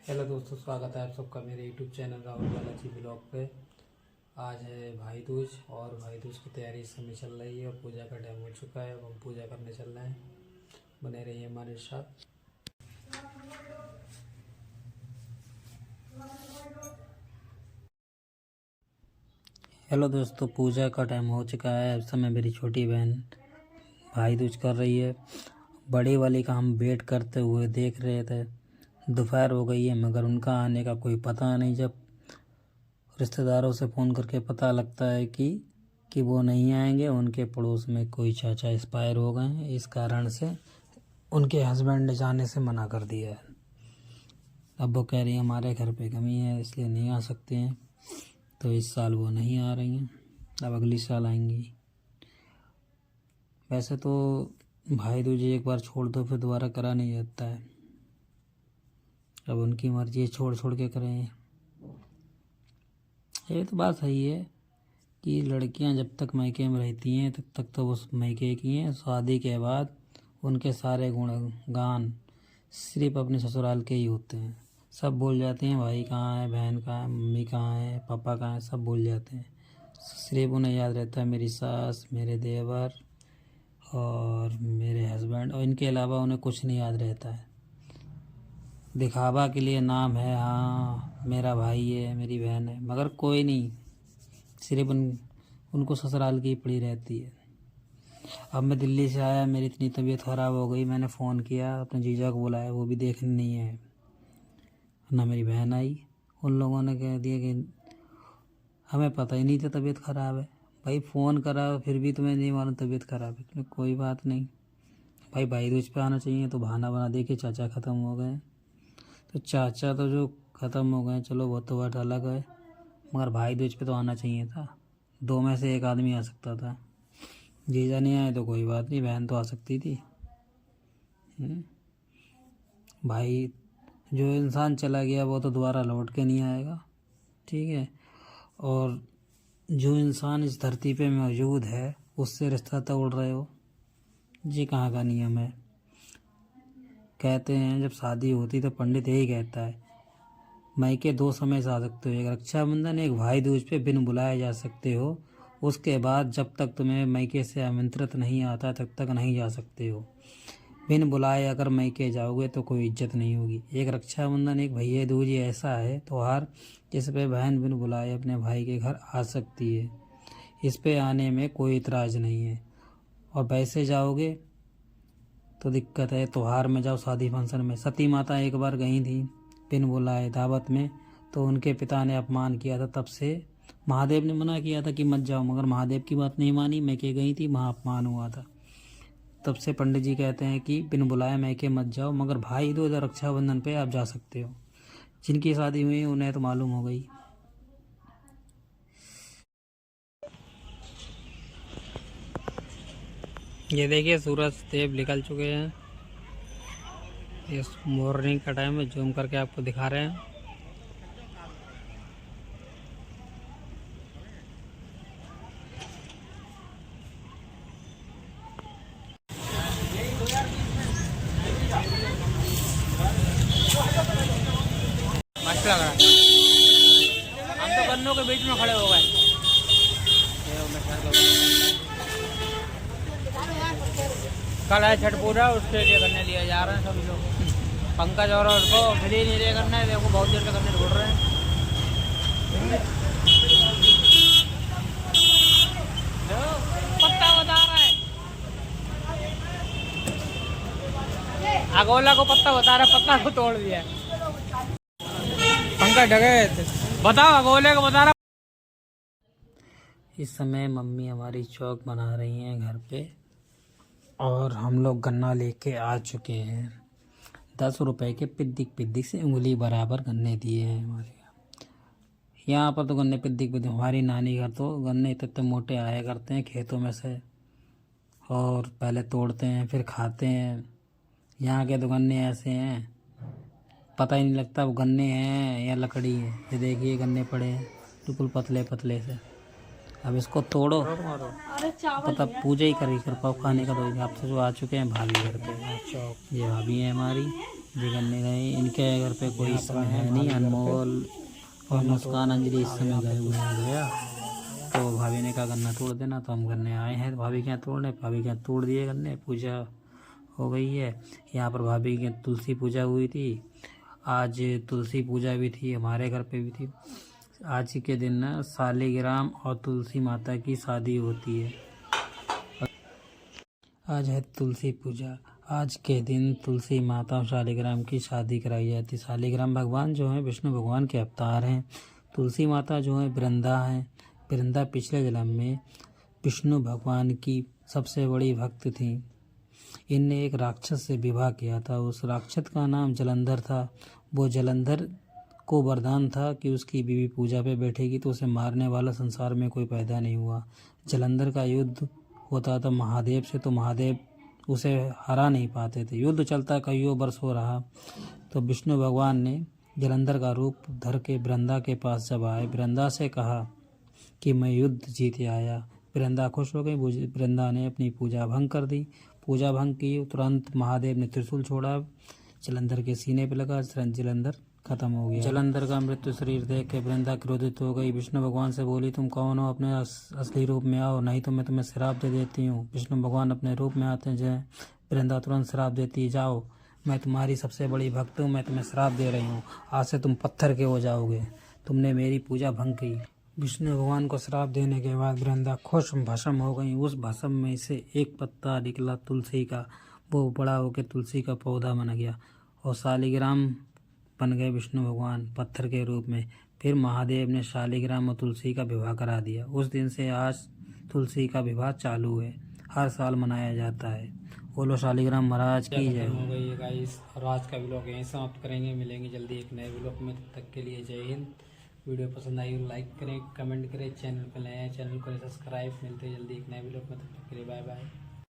Hello दोस्तों, स्वागत है आप सबका मेरे YouTube channel Rahul Balaji blog पे। आज है भाई दूज और भाई दूज की तैयारी इस समय चल रही है और पूजा का टाइम हो चुका है। अब हम पूजा करने चल रहे हैं। बने रहिए हमारे साथ। हेलो दोस्तों, पूजा का टाइम हो चुका है। इस समय मेरी छोटी बहन भाई दूज कर रही है। बड़ी वाली का हम वेट करते हुए देख रहे थे। दोपहर हो गई है मगर उनका आने का कोई पता नहीं। जब रिश्तेदारों से फ़ोन करके पता लगता है कि वो नहीं आएंगे, उनके पड़ोस में कोई चाचा एक्सपायर हो गए हैं, इस कारण से उनके हस्बैंड ने जाने से मना कर दिया है। अब वो कह रही है हमारे घर पे कमी है इसलिए नहीं आ सकते हैं, तो इस साल वो नहीं आ रही हैं। अब अगली साल आएंगी। वैसे तो भाई दूज एक बार छोड़ दो फिर दोबारा करा नहीं जाता है। अब उनकी मर्जी है, छोड़ छोड़ के करें। ये तो बात सही है कि लड़कियां जब तक मायके में रहती हैं तब तक तो वो मायके की हैं। शादी के बाद उनके सारे गुणगान सिर्फ अपने ससुराल के ही होते हैं। सब भूल जाते हैं भाई कहाँ है, बहन कहाँ है, मम्मी कहाँ है, पापा कहाँ है, सब भूल जाते हैं। सिर्फ उन्हें याद रहता है मेरी सास, मेरे देवर और मेरे हस्बैंड, और इनके अलावा उन्हें कुछ नहीं याद रहता है। दिखावा के लिए नाम है, हाँ मेरा भाई है, मेरी बहन है, मगर कोई नहीं। सिर्फ उनको ससुराल की पड़ी रहती है। अब मैं दिल्ली से आया, मेरी इतनी तबीयत ख़राब हो गई, मैंने फ़ोन किया, अपने जीजा को बुलाया, वो भी देखने नहीं है। ना मेरी बहन आई। उन लोगों ने कह दिया कि हमें पता ही नहीं था तबीयत ख़राब है। भाई फ़ोन करा फिर भी तुम्हें नहीं मालूम तबीयत ख़राब है। तो कोई बात नहीं भाई, भाई दूज पे आना चाहिए। तो बहाना बना दे कि चाचा ख़त्म हो गए। तो चाचा तो जो ख़त्म हो गए चलो वो तो बात अलग है, मगर भाई दूज पे तो आना चाहिए था। दो में से एक आदमी आ सकता था। जीजा नहीं आए तो कोई बात नहीं, बहन तो आ सकती थी। भाई जो इंसान चला गया वो तो दोबारा लौट के नहीं आएगा, ठीक है। और जो इंसान इस धरती पे मौजूद है उससे रिश्ता तोड़ रहे हो, ये कहाँ का नियम है। कहते हैं जब शादी होती तो पंडित यही कहता है मायके दो समय से आ सकते हो, एक रक्षाबंधन एक भाई दूज पे बिन बुलाए जा सकते हो। उसके बाद जब तक तुम्हें मायके से आमंत्रित नहीं आता तब तक नहीं जा सकते हो। बिन बुलाए अगर मायके जाओगे तो कोई इज्जत नहीं होगी। एक रक्षाबंधन एक भैया दूज ये ऐसा है त्यौहार जिस पे बहन बिन बुलाए अपने भाई के घर आ सकती है। इस पे आने में कोई इतराज़ नहीं है। और वैसे जाओगे तो दिक्कत है। त्यौहार में जाओ, शादी फंक्शन में। सती माता एक बार गई थी बिन बुलाए दावत में, तो उनके पिता ने अपमान किया था। तब से महादेव ने मना किया था कि मत जाओ, मगर महादेव की बात नहीं मानी, मैके गई थी, वहाँ अपमान हुआ था। तब से पंडित जी कहते हैं कि बिन बुलाए मैके मत जाओ, मगर भाई दूज और रक्षाबंधन पे आप जा सकते हो। जिनकी शादी हुई उन्हें तो मालूम हो गई। ये देखिए सूरज देव निकल चुके हैं। इस मॉर्निंग का टाइम है, जूम करके आपको दिखा रहे हैं। मस्त लग रहा है। हम तो गन्नों के बीच में खड़े हो गए। कल है छठ पूजा, उसके लिए गन्ने लिए जा रहे हैं सभी लोग। पंकज और उसको फ्री नहीं लिए गन्ने, देखो बहुत देर से गन्ने ढूंढ रहे हैं। पत्ता बता रहा है, अगोला को पत्ता बता रहा है, पत्ता को तोड़ दिया। पंकज डगे बताओ, अगोले को बता रहा। इस समय मम्मी हमारी चौक बना रही हैं घर पे, और हम लोग गन्ना लेके आ चुके हैं। 10 रुपए के पिद्दिक पिद्दिक से उंगली बराबर गन्ने दिए हैं हमारे यहाँ पर। तो गन्ने पिद्दिक पिद्दिक, हमारी नानी घर तो गन्ने इतने मोटे आया करते हैं खेतों में से, और पहले तोड़ते हैं फिर खाते हैं। यहाँ के तो गन्ने ऐसे हैं पता ही नहीं लगता वो गन्ने हैं या लकड़ी है। ये देखिए गन्ने पड़े हैं बिल्कुल पतले पतले से। अब इसको तोड़ो, पता पूजा ही कर पाओ, खाने का। तो आपसे जो आ चुके हैं भाभी घर पे, ये भाभी है हमारी। बिगड़ने गए। इनके घर पे कोई इस समय है नहीं। अनमोल और मुस्कान अंजलि इस समय गए हुए हैं गया। तो भाभी ने कहा गन्ना तोड़ देना, तो हम गन्ने आए हैं। भाभी के यहाँ तोड़ने, भाभी के यहाँ तोड़ दिए गन्ने। पूजा हो गई है यहाँ पर। भाभी के तुलसी पूजा हुई थी आज। तुलसी पूजा भी थी, हमारे घर पे भी थी। आज के दिन ना शालिग्राम और तुलसी माता की शादी होती है। आज है तुलसी पूजा। आज के दिन तुलसी माता और शालिग्राम की शादी कराई जाती है। शालिग्राम भगवान जो है विष्णु भगवान के अवतार हैं। तुलसी माता जो है वृंदा हैं। वृंदा पिछले जन्म में विष्णु भगवान की सबसे बड़ी भक्त थी। इनने एक राक्षस से विवाह किया था। उस राक्षस का नाम जलंधर था। वो जलंधर को वरदान था कि उसकी बीवी पूजा पे बैठेगी तो उसे मारने वाला संसार में कोई पैदा नहीं हुआ। जलंधर का युद्ध होता था महादेव से, तो महादेव उसे हरा नहीं पाते थे। युद्ध चलता कईयों वर्षों रहा। तो विष्णु भगवान ने जलंधर का रूप धर के वृंदा के पास जब आए, वृंदा से कहा कि मैं युद्ध जीते आया। वृंदा खुश हो गई। वृंदा ने अपनी पूजा भंग कर दी। पूजा भंग की, तुरंत महादेव ने त्रिशूल छोड़ा, जलंधर के सीने पे लगा। जलंधर खत्म हो गया। जलंधर का मृत्यु शरीर देख के वृंदा क्रोधित हो गई। विष्णु भगवान से बोली, तुम कौन हो? अपने असली रूप में आओ, नहीं तो मैं तुम्हें श्राप दे देती हूँ। विष्णु भगवान अपने रूप में आते हैं। वृंदा तुरंत श्राप देती, जाओ, मैं तुम्हारी सबसे बड़ी भक्त हूँ, मैं तुम्हें श्राप दे रही हूँ, आज से तुम पत्थर के हो जाओगे, तुमने मेरी पूजा भंग की। विष्णु भगवान को श्राप देने के बाद वृंदा खुश भस्म हो गई। उस भस्म में से एक पत्ता निकला तुलसी का। वो बड़ा होकर तुलसी का पौधा बन गया और शालिग्राम बन गए विष्णु भगवान पत्थर के रूप में। फिर महादेव ने शालिग्राम और तुलसी का विवाह करा दिया। उस दिन से आज तुलसी का विवाह चालू है, हर साल मनाया जाता है। बोलो शालिग्राम महाराज की जय। हो गई है गाइस, और आज का व्लॉग यहीं समाप्त करेंगे। मिलेंगे जल्दी एक नए व्लॉग में, तब तक के लिए जय हिंद। वीडियो पसंद आई हो लाइक करें, कमेंट करें, चैनल पर नए हैं चैनल को सब्सक्राइब। मिलते हैं जल्दी एक नए व्लॉग में, तब तक के लिए बाय बाय।